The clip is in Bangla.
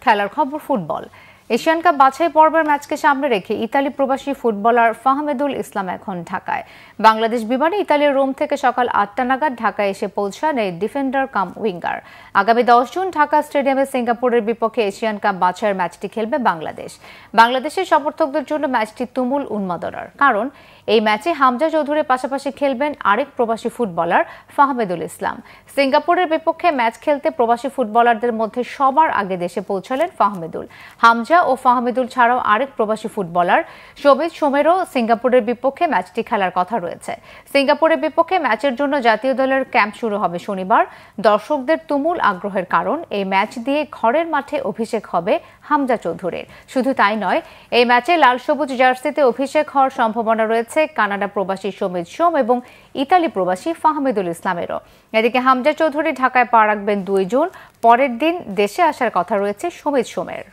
খেলার খবর ফুটবল। এশিয়ান কাপ বাছাই পর্বের ম্যাচকে সামনে রেখে ইতালি প্রবাসী ফুটবলার ফাহমেদুল ইসলাম এখন ঢাকায়। বাংলাদেশ বিমানে ইতালির রোম থেকে সকাল ৮টা নাগাদ ঢাকায় এসে পৌঁছান এই ডিফেন্ডার কাম উইঙ্গার। আগামী ১০ জুন ঢাকা স্টেডিয়ামে সিঙ্গাপুরের বিপক্ষে এশিয়ান কাপ বাছাইয়ের ম্যাচটি খেলবে বাংলাদেশ। বাংলাদেশের সমর্থকদের জন্য ম্যাচটি তুমুল উন্মাদনার, কারণ এই ম্যাচে হামজা চৌধুরীর পাশাপাশি খেলবেন আরেক প্রবাসী ফুটবলার ফাহমেদুল ইসলাম। সিঙ্গাপুরের বিপক্ষে ম্যাচ খেলতে প্রবাসী ফুটবলারদের মধ্যে সবার আগে দেশে পৌঁছালেন ফাহমেদুল। হামজা ও ফাহমেদুল ছাড়াও আরেক প্রবাসী ফুটবলার শোবিজ সোমেরও সিঙ্গাপুরের বিপক্ষে ম্যাচটি খেলার কথা রয়েছে। সিঙ্গাপুরের বিপক্ষে ম্যাচের জন্য জাতীয় দলের ক্যাম্প শুরু হবে শনিবার। দর্শকদের তুমুল আগ্রহের কারণ এই ম্যাচ দিয়ে ঘরের মাঠে অভিষেক হবে হামজা চৌধুরীর। শুধু তাই নয়, এই ম্যাচে লাল সবুজ জার্সিতে অভিষেক হওয়ার সম্ভাবনা রয়েছে কানাডা প্রবাসী শোবিজ সোম এবং ইতালি প্রবাসী ফাহমেদুল ইসলামেরও। এদিকে হামজা চৌধুরী ঢাকায় পা রাখবেন ২ জুন। পরের দিন দেশে আসার কথা রয়েছে শোবিজ সোমের।